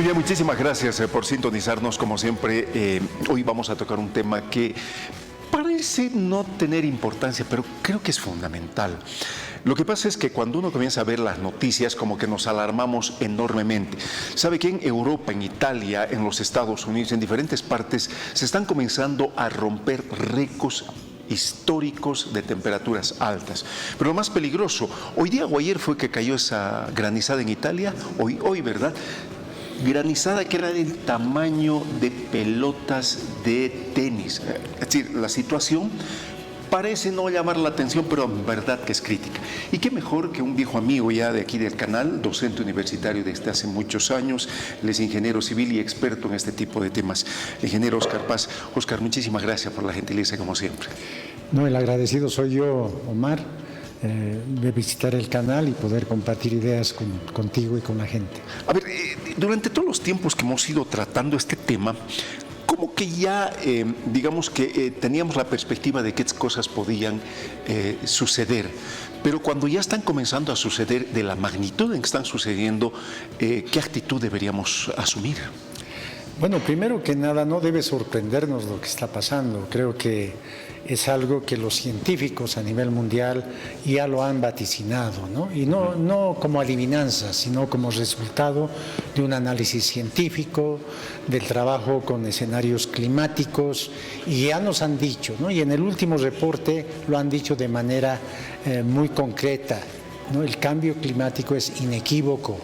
Muy bien, muchísimas gracias por sintonizarnos como siempre. Hoy vamos a tocar un tema que parece no tener importancia, pero creo que es fundamental. Lo que pasa es que cuando uno comienza a ver las noticias, como que nos alarmamos enormemente. Sabe que en Europa, en Italia, en los Estados Unidos, en diferentes partes, se están comenzando a romper récords históricos de temperaturas altas. Pero lo más peligroso, hoy día o ayer fue que cayó esa granizada en Italia, hoy, ¿verdad? Granizada que era del tamaño de pelotas de tenis. Es decir, la situación parece no llamar la atención, pero en verdad que es crítica. Y qué mejor que un viejo amigo ya de aquí del canal, docente universitario desde hace muchos años, él es ingeniero civil y experto en este tipo de temas. Ingeniero Óscar Paz. Óscar, muchísimas gracias por la gentileza, como siempre. No, el agradecido soy yo, Omar, de visitar el canal y poder compartir ideas contigo y con la gente. A ver, durante todos los tiempos que hemos ido tratando este tema, como que ya, digamos que teníamos la perspectiva de qué cosas podían suceder, pero cuando ya están comenzando a suceder de la magnitud en que están sucediendo, ¿qué actitud deberíamos asumir? Bueno, primero que nada, no debe sorprendernos lo que está pasando. Creo que es algo que los científicos a nivel mundial ya lo han vaticinado, ¿no? Y no como adivinanza, sino como resultado de un análisis científico, del trabajo con escenarios climáticos, y ya nos han dicho, ¿no? Y en el último reporte lo han dicho de manera muy concreta, ¿no? El cambio climático es inequívoco,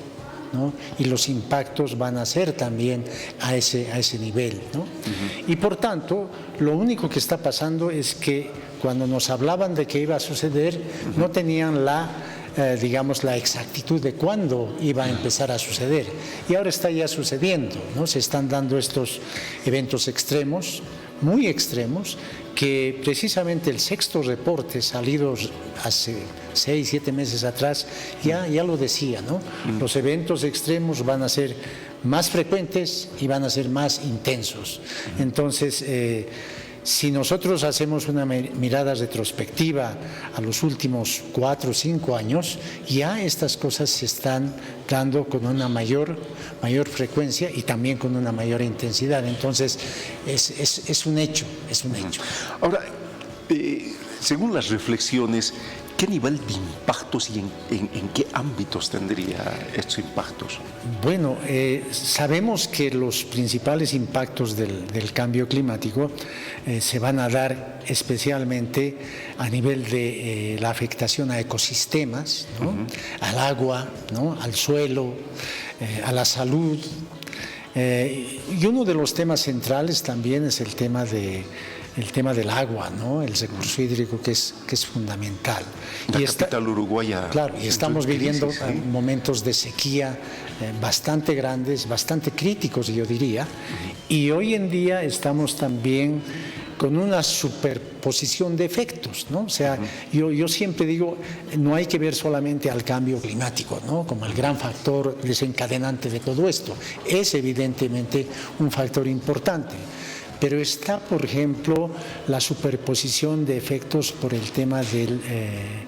¿no? Y los impactos van a ser también a ese nivel, ¿no? Y por tanto, lo único que está pasando es que cuando nos hablaban de que iba a suceder, no tenían digamos, la exactitud de cuándo iba a empezar a suceder. Y ahora está ya sucediendo, ¿no? Se están dando estos eventos extremos, muy extremos, que precisamente el sexto reporte salido hace 6, 7 meses atrás ya lo decía, ¿no? Los eventos extremos van a ser más frecuentes y van a ser más intensos. Entonces, si nosotros hacemos una mirada retrospectiva a los últimos 4 o 5 años, ya estas cosas se están dando con una mayor frecuencia y también con una mayor intensidad. Entonces, es un hecho, es un hecho. Ahora, según las reflexiones, ¿qué nivel de impactos y en qué ámbitos tendría estos impactos? Bueno, sabemos que los principales impactos del cambio climático se van a dar especialmente a nivel de la afectación a ecosistemas, ¿no? Al agua, ¿no? Al suelo, a la salud. Y uno de los temas centrales también es el tema del agua, ¿no? El recurso hídrico que es fundamental. La capital uruguaya. Claro, y estamos viviendo momentos de sequía bastante grandes, bastante críticos, yo diría, y hoy en día estamos también con una superposición de efectos, ¿no? O sea, yo siempre digo, no hay que ver solamente al cambio climático, ¿no? Como el gran factor desencadenante de todo esto. Es evidentemente un factor importante. Pero está, por ejemplo, la superposición de efectos por el tema del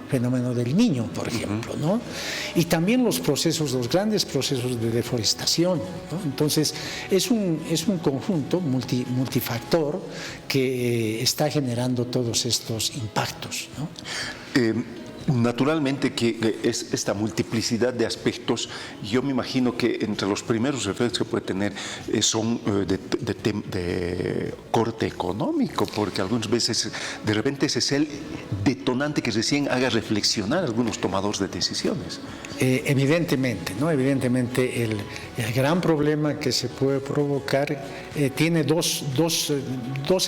fenómeno del Niño, por ejemplo, ¿no? Y también los grandes procesos de deforestación, ¿no? Entonces, es un conjunto multifactor que está generando todos estos impactos, ¿no? Naturalmente que es esta multiplicidad de aspectos, yo me imagino que entre los primeros efectos que puede tener son de corte económico, porque algunas veces de repente ese es el detonante que recién haga reflexionar a algunos tomadores de decisiones. Evidentemente, ¿no? Evidentemente el gran problema que se puede provocar tiene dos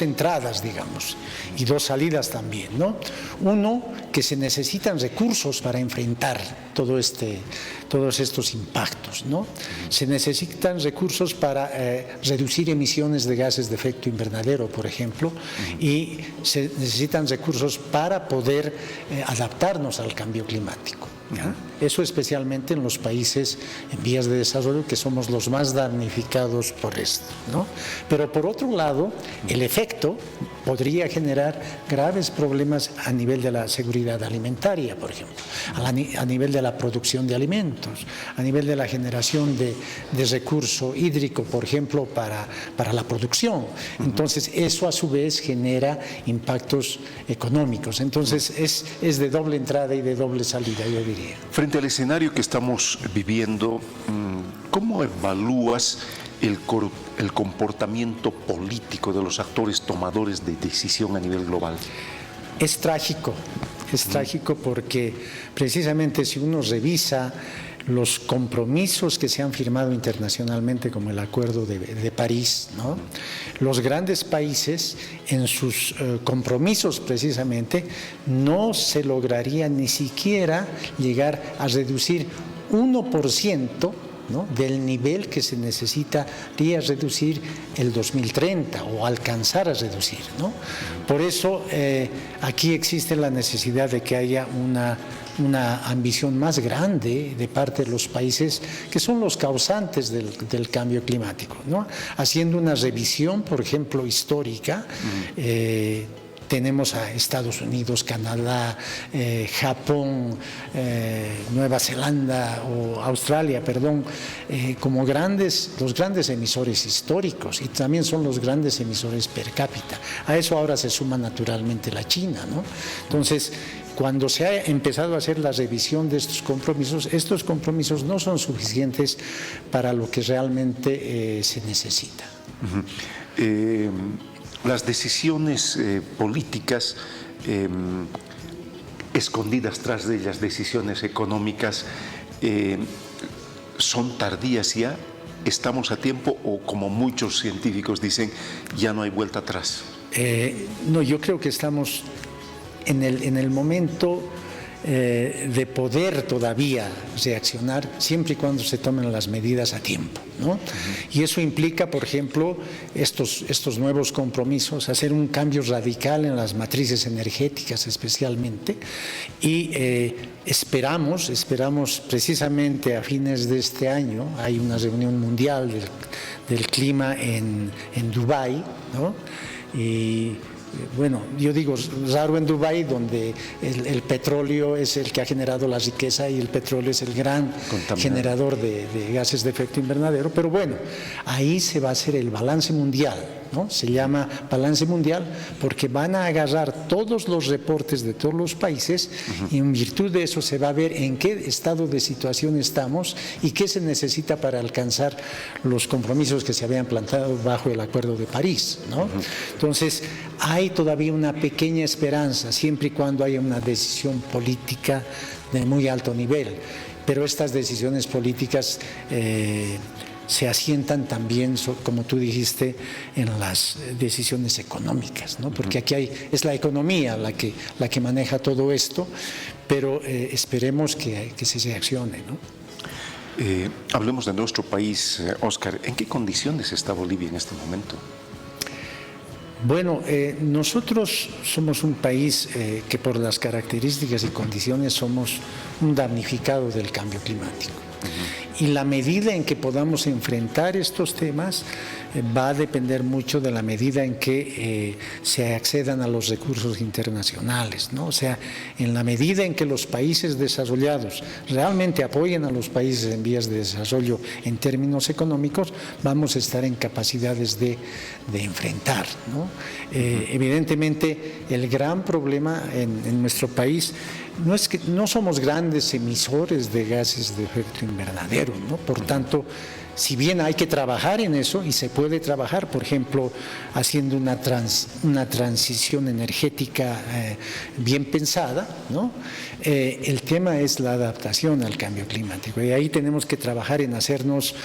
entradas, digamos, y 2 salidas también, ¿no? Uno, que se necesitan recursos para enfrentar todos estos impactos, ¿no? Se necesitan recursos para reducir emisiones de gases de efecto invernadero, por ejemplo, y se necesitan recursos para poder adaptarnos al cambio climático, ¿ya? Eso especialmente en los países en vías de desarrollo, que somos los más damnificados por esto, ¿no? Pero por otro lado, el efecto podría generar graves problemas a nivel de la seguridad alimentaria, por ejemplo, a nivel de la producción de alimentos. alimentos, a nivel de la generación de recurso hídrico, por ejemplo, para la producción. Entonces, eso a su vez genera impactos económicos. Entonces, es de doble entrada y de doble salida, yo diría. Frente al escenario que estamos viviendo, ¿cómo evalúas el comportamiento político de los actores tomadores de decisión a nivel global? Es trágico porque precisamente si uno revisa los compromisos que se han firmado internacionalmente, como el Acuerdo de París, ¿no? Los grandes países en sus compromisos precisamente no se lograría ni siquiera llegar a reducir 1%, ¿no?, del nivel que se necesitaría reducir el 2030 o alcanzar a reducir, ¿no? Por eso aquí existe la necesidad de que haya una ambición más grande de parte de los países que son los causantes del cambio climático, ¿no? Haciendo una revisión, por ejemplo, histórica. Tenemos a Estados Unidos, Canadá, Japón, Nueva Zelanda o Australia, perdón, como los grandes emisores históricos, y también son los grandes emisores per cápita. A eso ahora se suma naturalmente la China, ¿no? Entonces, cuando se ha empezado a hacer la revisión de estos compromisos no son suficientes para lo que realmente se necesita. Las decisiones políticas, escondidas tras de ellas, decisiones económicas, son tardías ya. ¿Estamos a tiempo o, como muchos científicos dicen, ya no hay vuelta atrás? No, yo creo que estamos en el momento de poder todavía reaccionar, siempre y cuando se tomen las medidas a tiempo, ¿no? Y eso implica, por ejemplo, estos nuevos compromisos, hacer un cambio radical en las matrices energéticas especialmente, y esperamos precisamente a fines de este año, hay una reunión mundial del clima en Dubái, ¿no? Y bueno, yo digo raro en Dubái, donde el petróleo es el que ha generado la riqueza y el petróleo es el gran generador de gases de efecto invernadero, pero bueno, ahí se va a hacer el balance mundial, ¿no? Se llama balance mundial porque van a agarrar todos los reportes de todos los países y en virtud de eso se va a ver en qué estado de situación estamos y qué se necesita para alcanzar los compromisos que se habían planteado bajo el Acuerdo de París, ¿no? Entonces, hay todavía una pequeña esperanza, siempre y cuando haya una decisión política de muy alto nivel, pero estas decisiones políticas se asientan también, como tú dijiste, en las decisiones económicas, ¿no? Porque aquí es la economía la que maneja todo esto, pero esperemos que se reaccione, ¿no? Hablemos de nuestro país, Óscar. ¿En qué condiciones está Bolivia en este momento? Bueno, nosotros somos un país que por las características y condiciones somos un damnificado del cambio climático. Y la medida en que podamos enfrentar estos temas va a depender mucho de la medida en que se accedan a los recursos internacionales, ¿no? O sea, en la medida en que los países desarrollados realmente apoyen a los países en vías de desarrollo en términos económicos, vamos a estar en capacidades de enfrentar, ¿no? Evidentemente, el gran problema en nuestro país no es que no somos grandes emisores de gases de efecto invernadero, ¿no? Por tanto, si bien hay que trabajar en eso, y se puede trabajar, por ejemplo, haciendo una transición energética bien pensada, ¿no? El tema es la adaptación al cambio climático, y ahí tenemos que trabajar en hacernos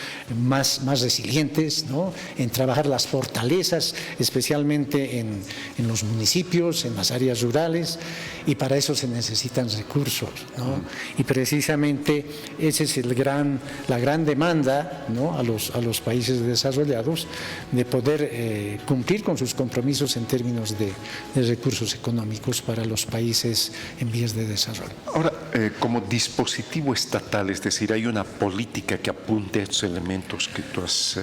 más resilientes, ¿no? En trabajar las fortalezas, especialmente en los municipios, en las áreas rurales, y para eso se necesitan recursos, ¿no? Y precisamente esa es la gran demanda, ¿no?, a los países desarrollados, de poder cumplir con sus compromisos en términos de recursos económicos para los países en vías de desarrollo. Ahora, como dispositivo estatal, es decir, ¿hay una política que apunte a estos elementos que tú has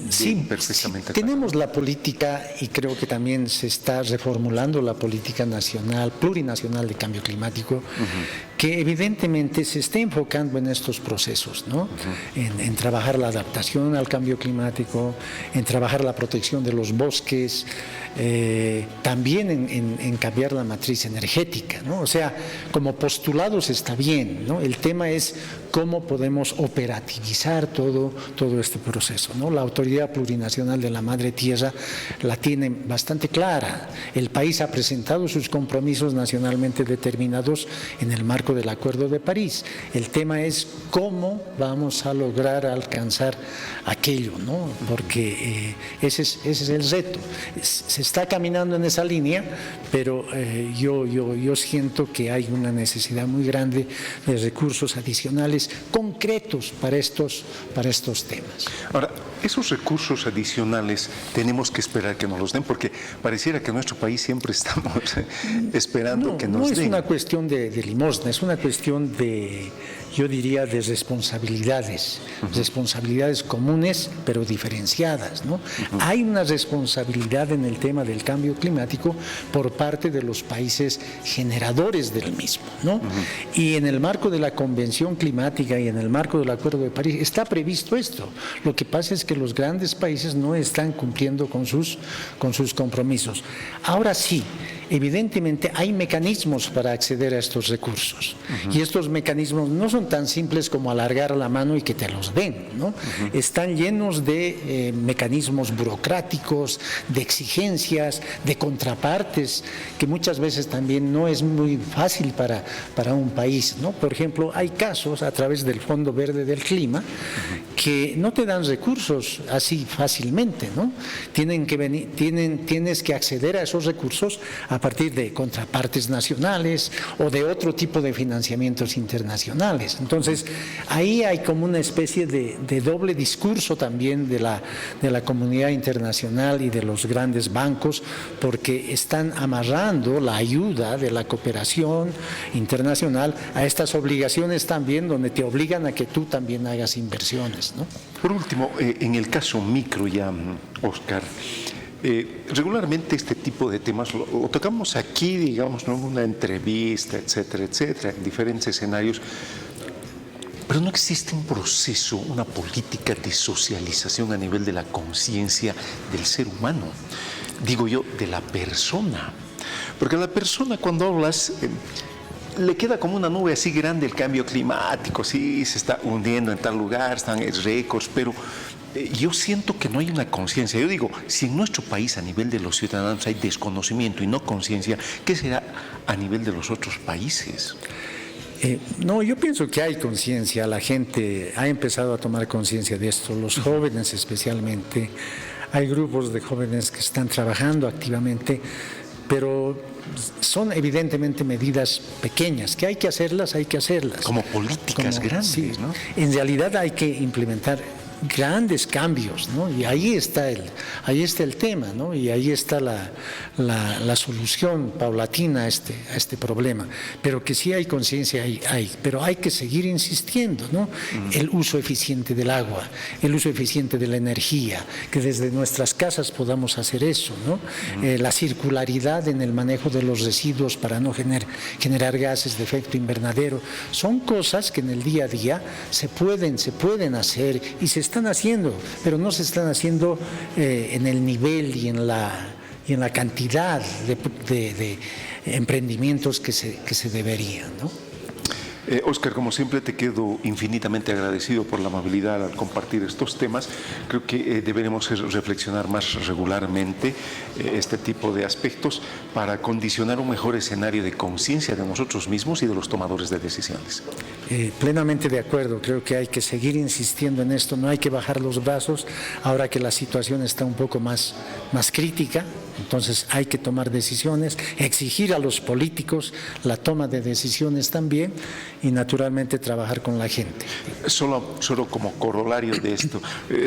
Sí, perfectamente? Tenemos la política, y creo que también se está reformulando la política nacional, plurinacional de cambio climático, que evidentemente se esté enfocando en estos procesos, ¿no? En trabajar la adaptación al cambio climático, en trabajar la protección de los bosques, también en cambiar la matriz energética, ¿no? O sea, como postulados está bien, ¿no? El tema es cómo podemos operativizar todo este proceso, ¿no? La Autoridad Plurinacional de la Madre Tierra la tiene bastante clara. El país ha presentado sus compromisos nacionalmente determinados en el marco del Acuerdo de París. El tema es cómo vamos a lograr alcanzar aquello, ¿no? Porque ese es el reto. Se está caminando en esa línea, pero yo siento que hay una necesidad muy grande de recursos adicionales concretos para estos temas. Ahora, esos recursos adicionales tenemos que esperar que nos los den, porque pareciera que en nuestro país siempre estamos esperando que nos den. No es una cuestión de limosna, es una cuestión de, yo diría, de responsabilidades, responsabilidades comunes pero diferenciadas, ¿no? Hay una responsabilidad en el tema del cambio climático por parte de los países generadores del mismo, ¿no? Y en el marco de la Convención Climática y en el marco del Acuerdo de París está previsto esto. Lo que pasa es que los grandes países no están cumpliendo con sus compromisos. Ahora sí, evidentemente hay mecanismos para acceder a estos recursos y estos mecanismos no son tan simples como alargar la mano y que te los den, ¿no? Están llenos de mecanismos burocráticos, de exigencias, de contrapartes, que muchas veces también no es muy fácil para un país, ¿no? Por ejemplo, hay casos a través del Fondo Verde del Clima que no te dan recursos así fácilmente, ¿no? Tienes que acceder a esos recursos a partir de contrapartes nacionales o de otro tipo de financiamientos internacionales. Entonces, ahí hay como una especie de doble discurso también de la comunidad internacional y de los grandes bancos, porque están amarrando la ayuda de la cooperación internacional a estas obligaciones también, donde te obligan a que tú también hagas inversiones, ¿no? Por último, en el caso micro ya, Óscar, regularmente este tipo de temas lo tocamos aquí, digamos, ¿no? En una entrevista, etcétera, etcétera, en diferentes escenarios, pero no existe un proceso, una política de socialización a nivel de la conciencia del ser humano, digo yo, de la persona, porque a la persona cuando hablas le queda como una nube así grande el cambio climático, sí, se está hundiendo en tal lugar, están en récords, pero yo siento que no hay una conciencia. Yo digo, si en nuestro país a nivel de los ciudadanos hay desconocimiento y no conciencia, ¿qué será a nivel de los otros países? No, yo pienso que hay conciencia, la gente ha empezado a tomar conciencia de esto, los jóvenes especialmente, hay grupos de jóvenes que están trabajando activamente, pero son evidentemente medidas pequeñas, que hay que hacerlas. Como políticas grandes, sí, ¿no? En realidad hay que implementar grandes cambios, ¿no? Y ahí está el tema, ¿no? Y ahí está la solución paulatina a este problema. Pero que sí hay conciencia, pero hay que seguir insistiendo, ¿no? El uso eficiente del agua, el uso eficiente de la energía, que desde nuestras casas podamos hacer eso, ¿no? La circularidad en el manejo de los residuos para no generar gases de efecto invernadero, son cosas que en el día a día se pueden hacer y se están haciendo, pero no se están haciendo en el nivel y en la cantidad de emprendimientos que se deberían, ¿no? Óscar, como siempre te quedo infinitamente agradecido por la amabilidad al compartir estos temas. Creo que deberemos reflexionar más regularmente este tipo de aspectos para condicionar un mejor escenario de conciencia de nosotros mismos y de los tomadores de decisiones. Plenamente de acuerdo, creo que hay que seguir insistiendo en esto, no hay que bajar los brazos, ahora que la situación está un poco más crítica, entonces hay que tomar decisiones, exigir a los políticos la toma de decisiones también y naturalmente trabajar con la gente. Solo como corolario de esto,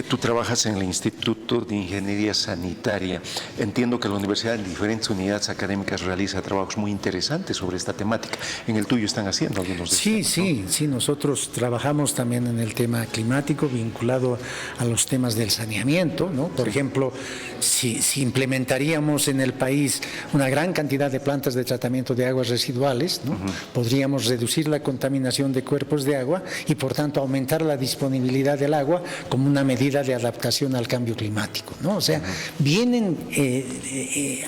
tú trabajas en el Instituto de Ingeniería Sanitaria. Entiendo que la universidad en diferentes unidades académicas realiza trabajos muy interesantes sobre esta temática. En el tuyo están haciendo algunos de estos temas, ¿no? Sí, nosotros trabajamos también en el tema climático vinculado a los temas del saneamiento, ¿no? Por ejemplo, si implementaríamos en el país una gran cantidad de plantas de tratamiento de aguas residuales, ¿no? Podríamos reducir la contaminación de cuerpos de agua y por tanto aumentar la disponibilidad del agua como una medida de adaptación al cambio climático, ¿no? O sea,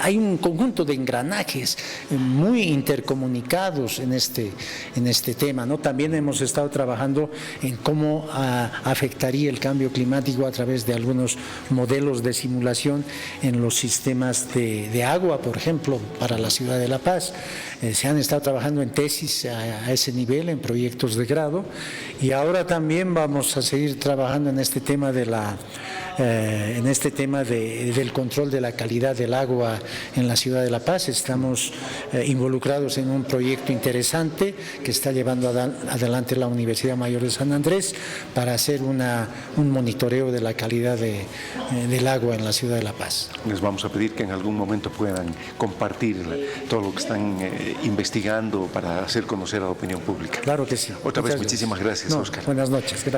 hay un conjunto de engranajes muy intercomunicados en este tema, ¿no? También hemos estado trabajando en cómo afectaría el cambio climático a través de algunos modelos de simulación en los sistemas de agua, por ejemplo, para la ciudad de La Paz. Se han estado trabajando en tesis a ese nivel, en proyectos de grado, y ahora también vamos a seguir trabajando en este tema del control de la calidad del agua en la ciudad de La Paz. Estamos involucrados en un proyecto interesante que está llevando adelante la Universidad Mayor de San Andrés para hacer un monitoreo de la calidad del agua en la ciudad de La Paz. Les vamos a pedir que en algún momento puedan compartir todo lo que están investigando para hacer conocer a la opinión pública. Claro que sí. Otra vez, muchísimas gracias, Óscar. Buenas noches, gracias.